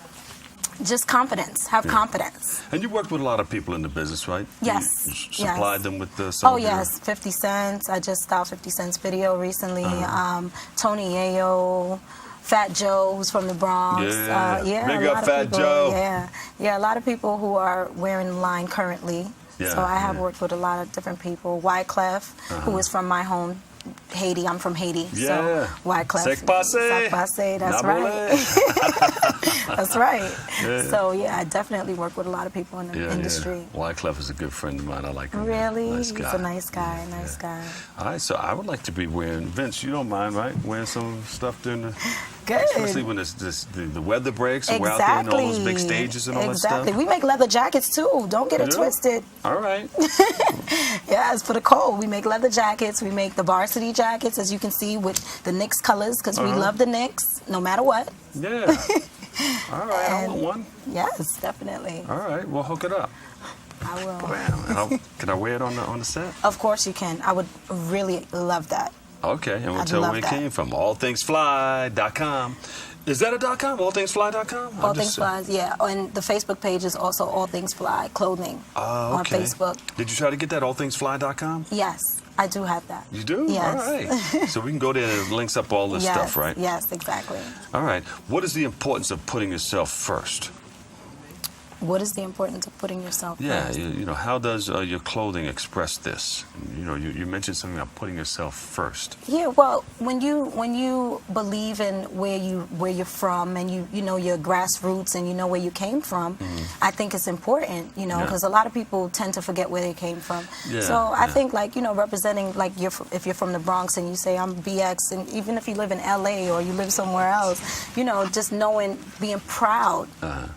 just confidence, have confidence. And you worked with a lot of people in the business, right? Yes. You supplied yes. them with some Oh, of your- yes, 50 Cent. I just styled 50 Cent's video recently. Tony Yayo, Fat Joe, who's from the Bronx. Yeah. Big a up lot of Fat people, Joe. Yeah, a lot of people who are wearing the line currently. Yeah, So I have worked with a lot of different people. Wyclef, who is from my home, Haiti. I'm from Haiti. Yeah. So Wyclef. Sec passe. Sec passe, that's right. That's right. Yeah. So, yeah, I definitely work with a lot of people in the industry. Yeah. Wyclef is a good friend of mine. I like him. Really? Nice He's guy. a nice guy, nice guy. All right, so I would like to be wearing, Vince, you don't mind, right? Wearing some stuff during the... Good. Especially when the weather breaks and we're out there in all those big stages and all that stuff. Exactly. We make leather jackets, too. Don't get it You do? twisted. All right. Yes, for the cold. We make leather jackets. We make the varsity jackets, as you can see, with the Knicks colors, because we love the Knicks, no matter what. Yeah. All right, I want one. Yes, definitely. All right, well, hook it up. I will. Wow. And can I wear it on the set? Of course you can. I would really love that. Okay, and we'll I'd tell love where it that. came from. AllThingsFly.com. Is that a .com? AllThingsFly.com? All Things Flies, yeah. And the Facebook page is also All Things Fly Clothing Oh, on okay. Facebook. Did you try to get that? AllThingsFly.com? Yes, I do have that. You do? Yes. All right. So we can go there and it links up all this Yes, stuff, right? Yes, exactly. All right. What is the importance of putting yourself first? What is the importance of putting yourself Yeah, first? you know, how does your clothing express this? You know, you mentioned something about putting yourself first. Yeah, well, when you believe in where you're from, and you know your grassroots, and you know where you came from, I think it's important, you know, Yeah. because a lot of people tend to forget where they came from. Yeah, So I yeah. think, like, you know, representing, like, if you're from the Bronx and you say I'm BX, and even if you live in LA or you live somewhere else, you know, just knowing, being proud,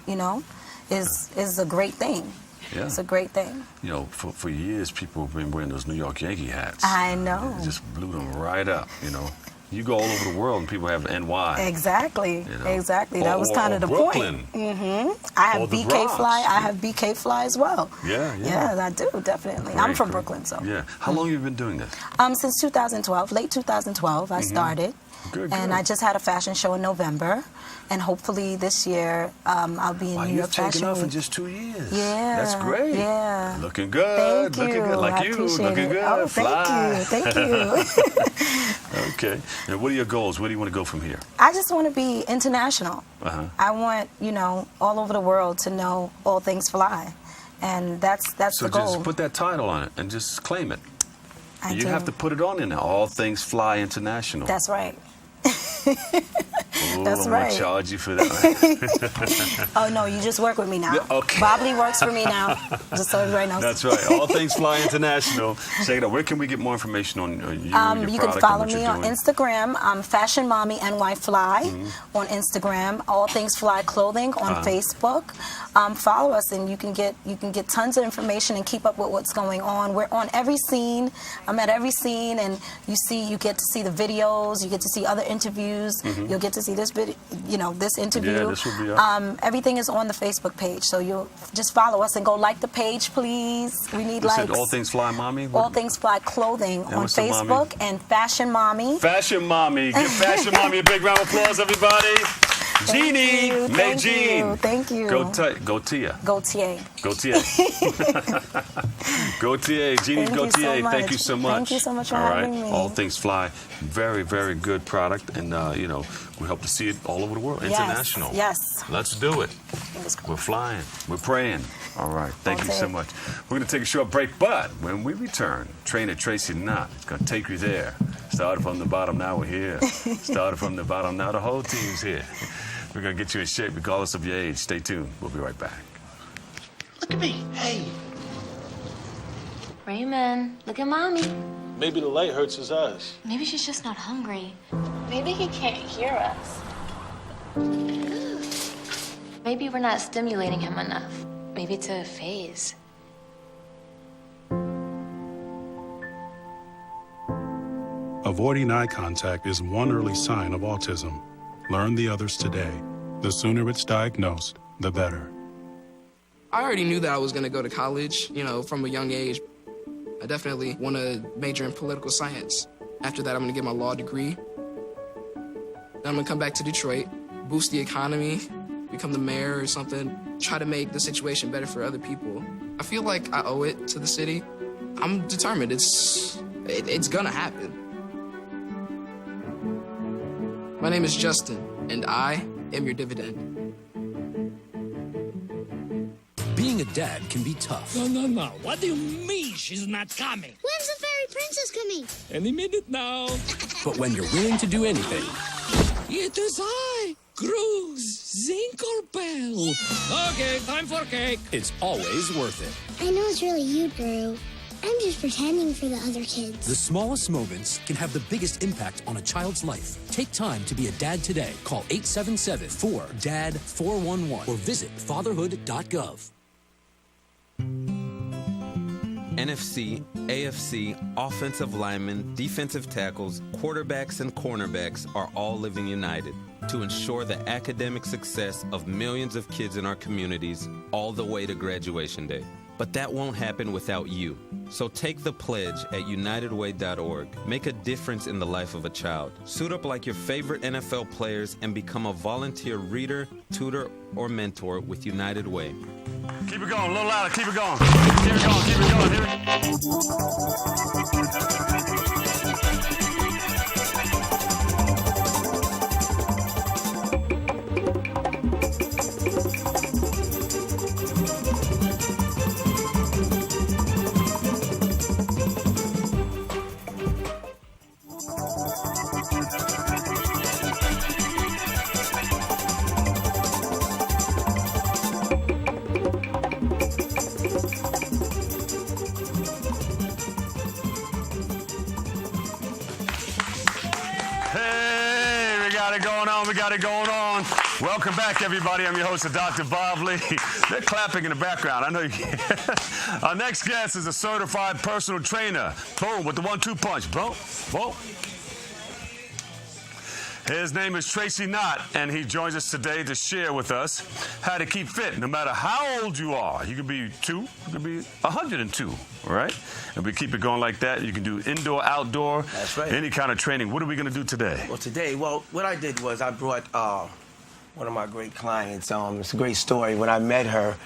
you know, is a great thing. Yeah. It's a great thing. You know, for years, people have been wearing those New York Yankee hats. I know. It just blew them right up, you know. You go all over the world and people have NY. Exactly. You know. Exactly. That was kind of the Brooklyn. point. I Or have the BK Bronx. Fly. I have BK Fly as well. Yeah. Yeah, I do, definitely. I'm Great, from great. Brooklyn, so. Yeah. How long have you been doing this? Since 2012, late 2012, I started. Good, And good. I just had a fashion show in November, and hopefully this year I'll be in Wow, New you've York Fashion taken off in Week. just 2 years. Yeah. That's great. Yeah. Looking good. Thank you. Looking good. Like I you. appreciate Looking it. good. Oh, Fly. thank you. Okay. And what are your goals? Where do you want to go from here? I just want to be international. Uh-huh. I want, all over the world to know all things fly. And that's So the goal. just put that title on it and just claim it. I You do. have to put it on in there. All Things Fly International. That's right. Ooh, that's I'm right. gonna charge you for that. Oh, no, you just work with me now. Yeah, okay. Bobley works for me now, just so everybody knows. That's right. All Things Fly International. Check it out. Where can we get more information on you and your You product can follow and what me you're on doing? Instagram, Fashion Mommy NY Fly on Instagram. All Things Fly Clothing on Facebook. Follow us, and you can get tons of information and keep up with what's going on. We're on every scene. I'm at every scene, and you get to see the videos. You get to see other interviews. You'll get to see this video, this interview. Yeah, this will be up. Everything is on the Facebook page, so you'll just follow us and go like the page, please. We need You likes. said All Things Fly Mommy? All Things Fly Clothing And on what's the mommy? Facebook, and Fashion Mommy. Fashion Mommy. Give Fashion Mommy a big round of applause, everybody. Jeannie. Thank Jean. you. Thank you. Gautier. Gautier. Gautier. Gautier. Jeannie Thank you Gautier. so much. Thank you so much. Thank you so much for All right. having me. All Things Fly. Very, very good product. And, we hope to see it all over the world. Yes, International. yes. Let's do it. We're flying. We're praying. All right. Thank you so much. We're going to take a short break, but when we return, trainer Tracy Knott is going to take you there. Started from the bottom, now we're here. Started from the bottom, now the whole team's here. We're going to get you in shape regardless of your age. Stay tuned. We'll be right back. Look at me. Hey. Raymond, look at Mommy. Maybe the light hurts his eyes. Maybe she's just not hungry. Maybe he can't hear us. Maybe we're not stimulating him enough. Maybe it's a phase. Avoiding eye contact is one early sign of autism. Learn the others today. The sooner it's diagnosed, the better. I already knew that I was going to go to college, from a young age. I definitely want to major in political science. After that, I'm going to get my law degree. Then I'm going to come back to Detroit, boost the economy, become the mayor or something, try to make the situation better for other people. I feel like I owe it to the city. I'm determined. It's going to happen. My name is Justin, and I am your dividend. Being a dad can be tough. No. What do you mean she's not coming? When's the fairy princess coming? Any minute now. But when you're willing to do anything, It is I, Cruz Zinkerbell. Okay, time for cake. it's always worth it. I know it's really you, Drew. I'm just pretending for the other kids. The smallest moments can have the biggest impact on a child's life. Take time to be a dad today. Call 877-4DAD-411 or visit fatherhood.gov. NFC, AFC, offensive linemen, defensive tackles, quarterbacks, and cornerbacks are all living united to ensure the academic success of millions of kids in our communities all the way to graduation day. But that won't happen without you. So take the pledge at unitedway.org. Make a difference in the life of a child. Suit up like your favorite NFL players and become a volunteer reader, tutor, or mentor with United Way. Keep it going. A little louder. Keep it going. Keep it going. Keep it going. We got it going on. Welcome back, everybody. I'm your host, Dr. Bob Lee. They're clapping in the background. I know you can. Our next guest is a certified personal trainer. Boom, with the 1-2 punch. Boom, boom. His name is Tracy Knott, and he joins us today to share with us how to keep fit no matter how old you are. You could be 2, you could be 102, all right? And we keep it going like that. You can do indoor, outdoor, That's right. any kind of training. What are we going to do today? Well, today, what I did was I brought one of my great clients. It's a great story. When I met her,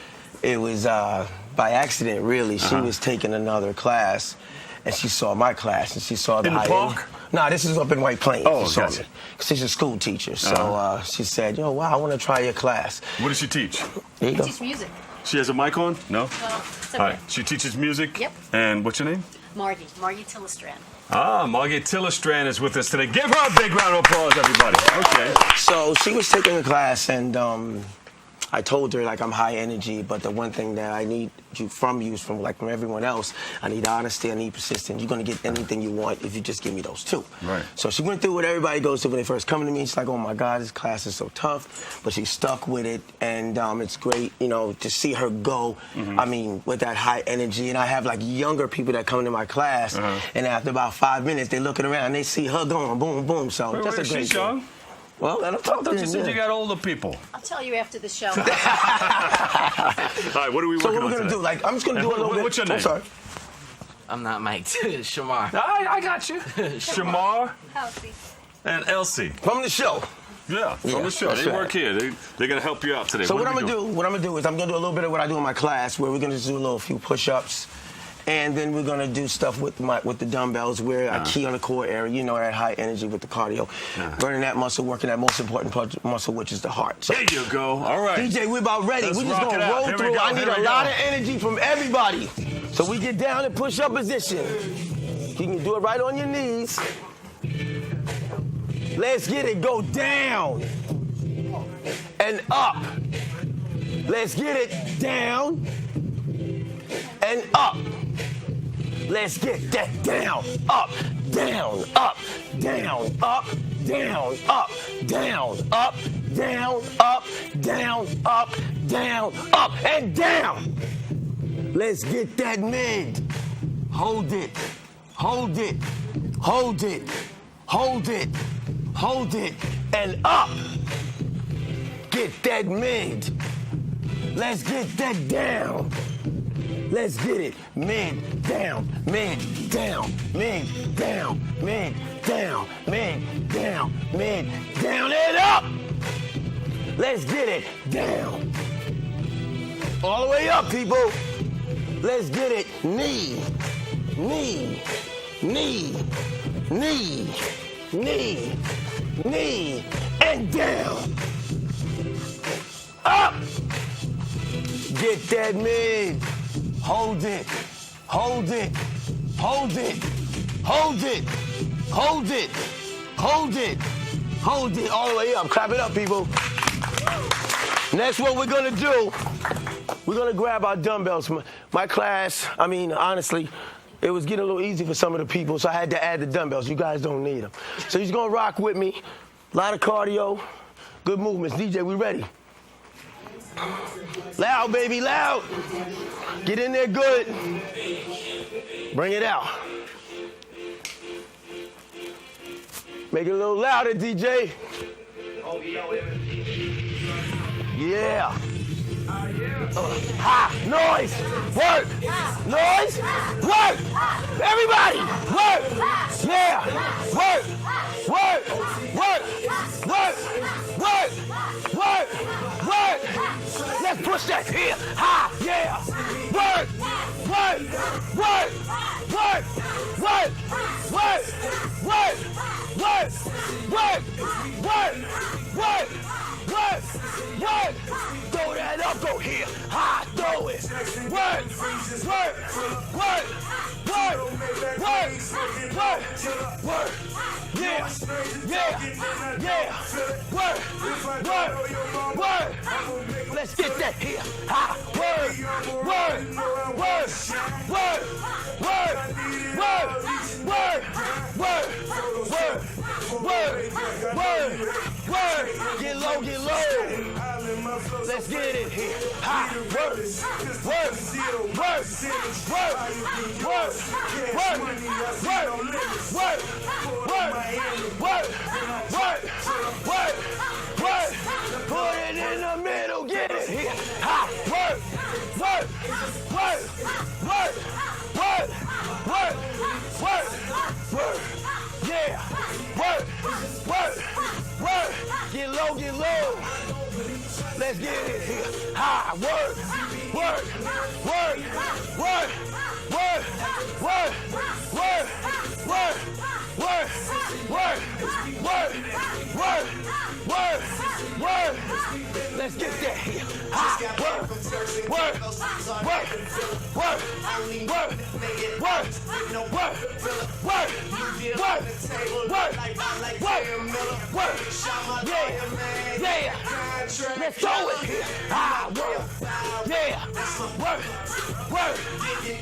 it was by accident, really. She was taking another class, and she saw my class, and she saw the In the park? No, this is up in White Plains. Oh, she saw gotcha. me. She's a school teacher, so she said, "Yo, wow, I want to try your class." What does she teach? There you go. Teach music. She has a mic on? No? Well, it's All okay. right. She teaches music? Yep. And what's your name? Margie Tillestrand. Margie Tillestrand is with us today. Give her a big round of applause, everybody. Okay. So she was taking a class, and I told her, like, I'm high energy, but the one thing that I need from everyone else, I need honesty, I need persistence. You're going to get anything you want if you just give me those 2. Right. So she went through what everybody goes through when they first come to me. She's like, oh, my God, this class is so tough. But she stuck with it, and it's great, to see her go, I mean, with that high energy. And I have, like, younger people that come into my class, and after about 5 minutes, they're looking around, and they see her going, boom, boom. So Wait, that's a great she's thing. young? Well, I I thought you said you got older people. I'll tell you after the show. All right, what are we working on So what we're going to do, like, I'm just going to do a little bit. What's your name? I'm sorry. I'm not Mike. Shamar. I got you. Shamar Healthy. and Elsie. From the show. Yeah, from the show. that's They right. work here. They're going to help you out today. So what are I'm we gonna doing? do is I'm gonna do a little bit of what I do in my class, where we're gonna do a few push-ups, and then we're gonna do stuff with the dumbbells, where I key on the core area, that high energy with the cardio, burning that muscle, working that most important muscle, which is the heart. So, There you go. All right. DJ, we're about ready. Let's We're just rock gonna it out. roll Here we through. go, I need here a we lot go. of energy from everybody. So we get down in push-up position. You can do it right on your knees. Let's get it. Go down and up. Let's get it down and up. Let's get that down, up, down, up, down, up, down, up, down, up, down, up, down, up, down, up, and down. Let's get that mid. Hold it, hold it, hold it, hold it, hold it, and up. Get that mid. Let's get that down. Let's get it. Mid, down, mid, down, mid, down, mid, down, mid, down, mid, down, and up. Let's get it down. All the way up, people. Let's get it. Knee, knee, knee, knee, knee, knee, and down. Up. Get that mid. Hold it. Hold it. Hold it. Hold it. Hold it. Hold it. Hold it all the way up. Clap it up, people. Next, what we're gonna do, we're gonna grab our dumbbells. My class, I mean, honestly, it was getting a little easy for some of the people, so I had to add the dumbbells. You guys don't need them. So you're just gonna rock with me. A lot of cardio, good movements. DJ, we ready? Loud, baby, loud. Get in there good. Bring it out. Make it a little louder, DJ. Yeah. Ha! Noise! Work! Noise! Work! Everybody! Work! Yeah! Work! Work! Work! Work! Work! Work! Work! Let's push that here! Ha! Yeah! Work! Work! Work! Work! Work! Work! Work! Work! Work! Work! Work! Work! Work! Throw that up, go here. Ha! Throw it. Work! Work! Work! Work! Work! Work! Work! Yeah! Yeah! Yeah! Work! Work! Work! Let's get that here. Ha! Work! Work! Work! Work! Work! Work! Work! Work! Work! Work! Work! Work! Get low, get low. Let's Let's get it here. Ha, work, work, work, work, work, work, work, work, work, work, work, work. Put it in the middle, get it here. Ha, work, work, work, work, work, work, work, work. Yeah, work, work, work. Get low, get low. Let's get it here. Ha, work, work, work, work, work, work, work, work, work, work, work, work, work, work. Let's get that here. Ha, work, work, work, work, work, work, work, work, work, work, work, work. Yeah, yeah. Let's throw it here. Ah, work. Yeah. Work. Work. Work.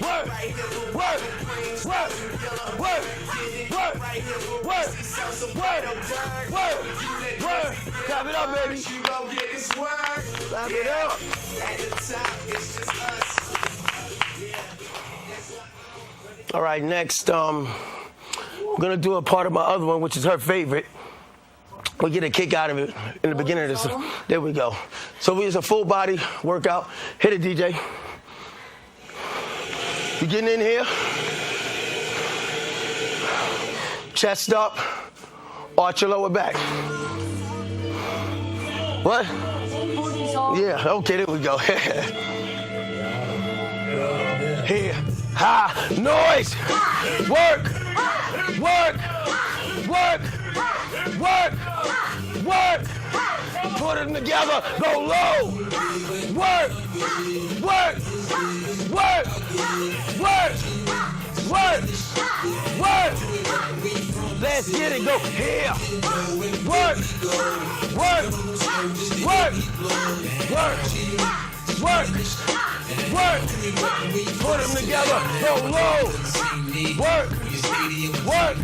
Work. Work. Work. Work. Work. Work. Work. Work. Clap it up, baby. Clap it up. All right, next, I'm gonna do a part of my other one, which is her favorite. We'll get a kick out of it in the beginning of this. There we go. So it's a full body workout. Hit it, DJ. You getting in here? Chest up. Arch your lower back. What? Yeah, okay, there we go. Here. Ha! Noise! Work! Work! Work! Work! Work! Put them together. Go low. Work! Work! Work! Work! Work! Work! Let's get it. Go here. Work! Work! Work! Work! Work! Work! Put them together. Go low. Work! Work!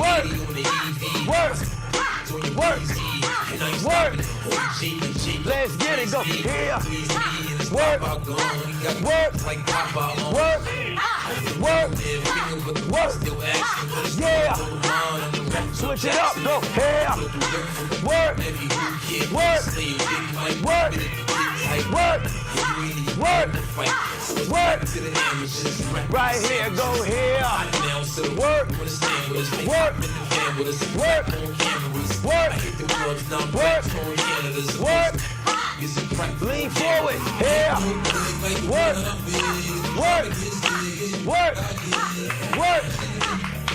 Work! Work! Work! Work! Let's get it. Go here. Work! Work! Work! Work! Work! Yeah! Switch it up. Go here. Work! Work! Work! Work! Work! Work! Right here, go here. Work! Work! Work! Work! Work! Work! Lean forward. Here. Work! Work! Work! Work!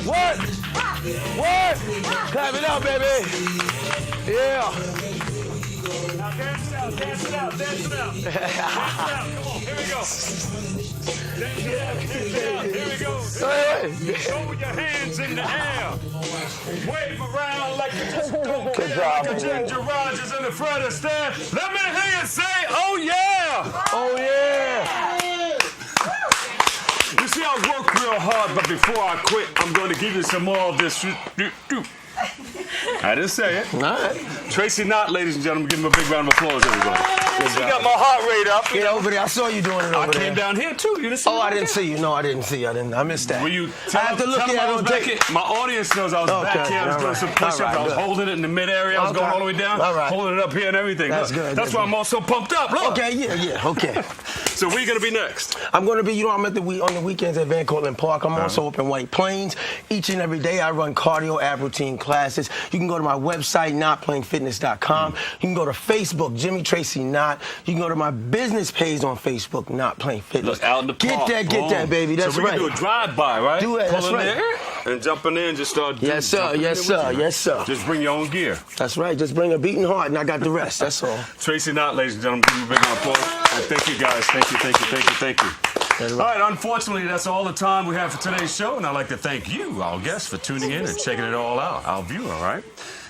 Work! Work! Clap it up, baby. Yeah. Now dance it out, dance it out, dance it out. Dance it out. Come on, here we go. Dance it out, here we go. Throw your hands in the air. Wave around like you just don't care. Like a Ginger Rogers in the front of the stand. Let me hear you say, oh yeah. Oh yeah. You see, I worked real hard, but before I quit, I'm going to give you some more of this. I didn't say it. All right. Tracy Knott, ladies and gentlemen, give him a big round of applause, everybody. You got my heart rate up. Get over there. I saw you doing it over there. I came down here too. You didn't see me? Oh, I didn't see you. No, I didn't see you. I missed that. Will you I have to look at it on tape. My audience knows I was back here. I was doing some push-ups. I was holding it in the mid-area. I was going all the way down. Holding it up here and everything. That's good. That's why I'm all so pumped up. Look. Okay, yeah, okay. So where you going to be next? I'm going to be, I'm at on the weekends at Van Cortlandt Park. I'm also up in White Plains. Each and every day I run cardio ab routine classes. You can go to my website, NottPlayingFitness.com. You can go to Facebook, Jimmy Tracy Knott. You can go to my business page on Facebook, Not Playing Fitness. Look, out in the park. Get that, baby. That's right. So we can do a drive-by, right? Do it, that's right. And jump in there and just start doing Yes, sir. Just bring your own gear. That's right. Just bring a beating heart and I got the rest. That's all. Tracy Knott, ladies and gentlemen, give him a big round of applause. And thank you, guys. Thank you. All right, unfortunately, that's all the time we have for today's show, and I'd like to thank you, our guests, for tuning in and checking it all out, our viewer, all right?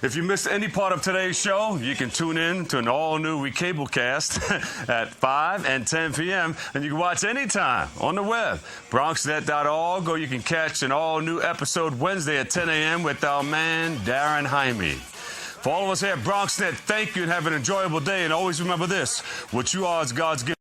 If you missed any part of today's show, you can tune in to an all-new Recablecast at 5 and 10 p.m., and you can watch anytime on the web, BronxNet.org, or you can catch an all-new episode Wednesday at 10 a.m. with our man, Darren Jaime. For all of us here at BronxNet, thank you and have an enjoyable day. And always remember this: what you are is God's gift.